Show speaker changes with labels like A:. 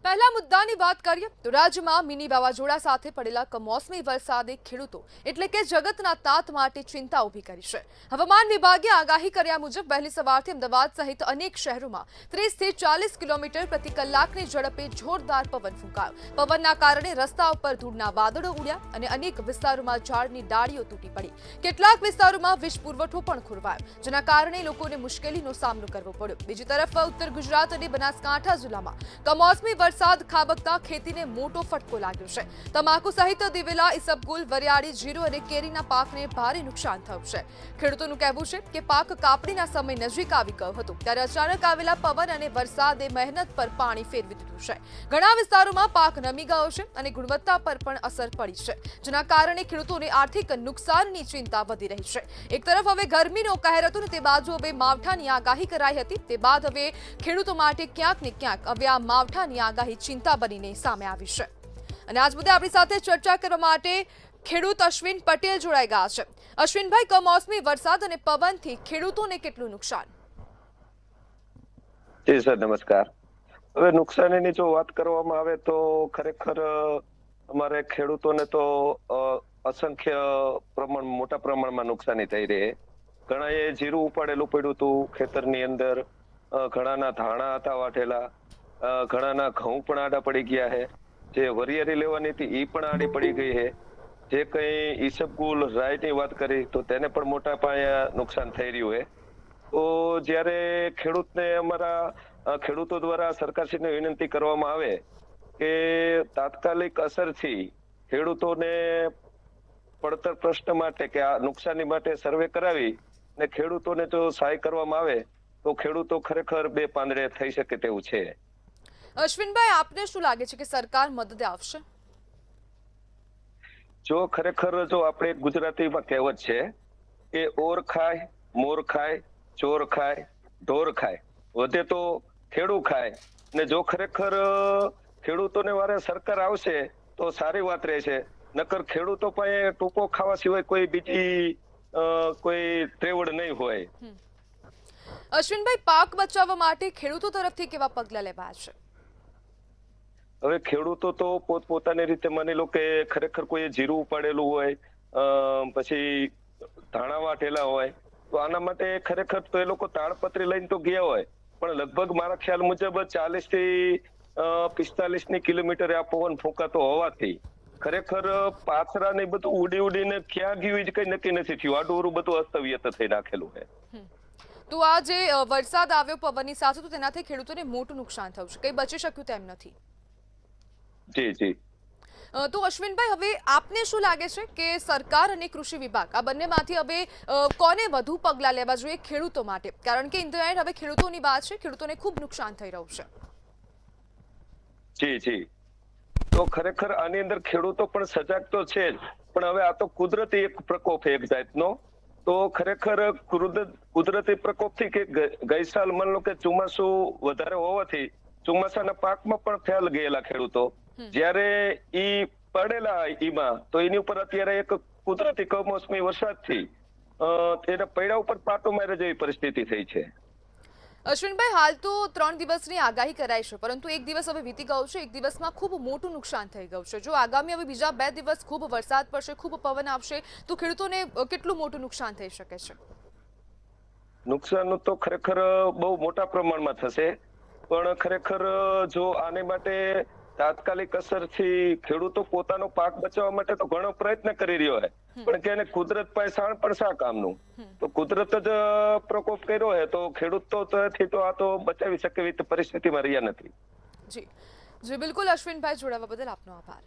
A: પહેલા મુદ્દાની વાત કરીએ તો રાજ્યમાં મિની વાવાઝોડા સાથે પડેલા કમોસમી વરસાદે ખેડૂતો એટલે કે જગતના તાત માટે ચિંતા ઊભી કરી છે। હવામાન વિભાગે આગાહી કર્યા મુજબ વહેલી સવારથી અમદાવાદ સહિત અનેક શહેરોમાં 30 થી 40 કિલોમીટર પ્રતિ કલાકની ઝડપે જોરદાર પવન ફૂંકાયો। પવનના કારણે રસ્તા ઉપર ધૂળના વાદળો ઉડ્યા અને અનેક વિસ્તારોમાં ઝાડની ડાળીઓ તૂટી પડી। કેટલાક વિસ્તારોમાં વીજ પુરવઠો પણ ખોરવાયો, જેના કારણે લોકોને મુશ્કેલીનો સામનો કરવો પડ્યો। બીજી તરફ ઉત્તર ગુજરાત અને બનાસકાંઠા જિલ્લામાં કમોસમી વરસાદ ખાબકતા ખેતીને મોટો ફટકો લાગ્યો છે। તમાકુ સહિત દિવેલા, ઈસબગુલ, વરિયાળી, જીરું અને કેરીના પાકને ભારે નુકસાન થયું છે। ખેડૂતોનું કહેવું છે કે પાક કાપણીના સમય નજીક આવી ગયો હતો ત્યારે અચાનક આવેલા પવન અને વરસાદે મહેનત પર પાણી ફેરવી દીધું છે। ઘણા વિસ્તારોમાં પાક નમી ગયો છે અને ગુણવત્તા પર પણ અસર પડી છે, જેના કારણે ખેડૂતોને આર્થિક નુકસાનની ચિંતા વધી રહી છે। એક તરફ હવે ગરમીનો કહેર હતો ને તે બાજુ હવે માવઠાની આગાહી કરાઈ હતી, તે બાદ હવે ખેડૂતો માટે ક્યાંક ને ક્યાંક હવે આ માવઠાની આગાહી ચિંતા બનીને સામે આવી છે। અને આજ મુદ્દે આપણી સાથે ચર્ચા કરવા માટે ખેડૂત અશ્વિન પટેલ જોડાઈ ગયા છે। અશ્વિનભાઈ, કમોસમી વરસાદ અને પવનથી ખેડૂતોને કેટલું નુકસાન?
B: જી સર, નમસ્કાર। હવે નુકસાનીની જો વાત કરવામાં આવે તો ખરેખર અમારે ખેડૂતોને તો અસંખ્ય મોટા પ્રમાણમાં નુકસાની થઈ રહી। ઘણાએ જીરું ઉપાડેલું પડ્યું હતું ખેતરની અંદર, ઘણાના ધાણા હતા વાઢેલા, ઘણાના ઘઉં પણ આડા પડી ગયા છે। જે વરિયાળી લેવાની હતી એ પણ આડી પડી ગઈ છે। જે કઈ ઈસબગુલ, રાયની વાત કરી તો તેને પણ મોટા પાયે નુકસાન થઈ રહ્યું છે। તો જ્યારે ખેડૂતો દ્વારા સરકારશ્રીને વિનંતી કરવામાં આવે કે તાત્કાલિક અસરથી ખેડૂતોને પડતર પ્રશ્ન માટે કે આ નુકસાની માટે સર્વે કરાવી ને ખેડૂતોને જો સહાય કરવામાં આવે તો ખેડૂતો ખરેખર બે પાંદડે થઈ શકે તેવું છે।
A: અશ્વિનભાઈ, આપને શું લાગે છે કે સરકાર મદદે આવશે?
B: જો ખરેખર જો આપણે ગુજરાતીમાં કહેવત છે કે ઓર ખાય, મોર ખાય, ચોર ખાય, ઢોર ખાય, વધે તો ખેડૂ ખાય। ને જો ખરેખર ખેડૂતોને વારે સરકાર આવશે તો સારી વાત રહેશે, નકર ખેડૂતો પાસે ટૂંકો ખાવા સિવાય કોઈ બીજી કોઈ ત્રેવડ નહીં હોય।
A: અશ્વિનભાઈ, પાક બચાવવા માટે ખેડૂતો તરફથી કેવા પગલાં લેવાયા છે?
B: હવે ખેડૂતો તો પોતપોતાની રીતે માની લો કે ખરેખર કોઈ જીરું ઉપાડેલું હોય, પછી ધાણા વાઢેલા હોય, તો આના માટે ખરેખર તો એ લોકો તાડપત્રી લઈને તો ગયા હોય, પણ લગભગ મારા ખ્યાલ મુજબ 40 થી 45 કિલોમીટર આ પવન ફૂંકાતો હોવાથી ખરેખર પાથરા ને બધું ઉડી ઉડીને ક્યાં ગયું કઈ નક્કી નથી થયું। આડું બધું અસ્તવ્યસ્ત થઈ નાખેલું છે।
A: તો આ જે વરસાદ આવ્યો પવનની સાથે, તો તેનાથી ખેડૂતોને મોટું નુકસાન થયું છે, કંઈ બચી શક્યું તેમ નથી?
B: જી જી।
A: તો અશ્વિનભાઈ, હવે આપને શું લાગે છે કે સરકાર અને કૃષિ વિભાગ આ બંનેમાંથી હવે કોને વધુ પગલાં લેવા જોઈએ ખેડૂતો માટે? કારણ કે ઇન્ટરનેટ હવે ખેડૂતોની વાત છે, ખેડૂતોને ખૂબ નુકસાન થઈ રહ્યું છે।
B: જી જી। તો ખરેખર આની અંદર ખેડૂતો પણ સજાગ તો છે જ, પણ હવે આ તો કુદરતી એક પ્રકોપ એક જાતનો। તો ખરેખર કુદરતી પ્રકોપથી કે ગઈ સાલ માની લો કે ચોમાસું વધારે હોવાથી ચોમાસાના પાકમાં પણ ફેલ ગયેલા ખેડૂતો, જ્યારે ઈ પડેલા ઈમાં તો એની ઉપર અત્યારે એક કુદરતી કમોસમી વરસાદથી તેના પૈડા ઉપર પાટો મારે જેવી પરિસ્થિતિ થઈ છે।
A: અશ્વિનભાઈ, હાલ તો 3 દિવસની આગાહી કરાઈ છે, પરંતુ એક દિવસ હવે વીતી ગયો છે, એક દિવસમાં ખૂબ મોટું નુકસાન થઈ ગયું છે। જો આગામી હવે બીજા 2 દિવસ ખૂબ વરસાદ પડશે, ખૂબ પવન આવશે, તો ખેડૂતોને કેટલું મોટું નુકસાન થઈ શકે છે?
B: નુકસાન તો ખરેખર બહુ મોટા પ્રમાણમાં થશે, પણ ખરેખર જો આને માટે તાત્કાલિક અસરથી ખેડૂતો પોતાનો પાક બચાવવા માટે તો ઘણો પ્રયત્ન કરી રહ્યો છે, પણ કે કુદરત પાસે શાણ પણ શા કામનું? તો કુદરત જ પ્રકોપ કર્યો છે તો ખેડૂત તો આ તો બચાવી શકે એવી પરિસ્થિતિમાં રહ્યા નથી।
A: જી જી, બિલકુલ અશ્વિનભાઈ, જોડાવા બદલ આપનો આભાર।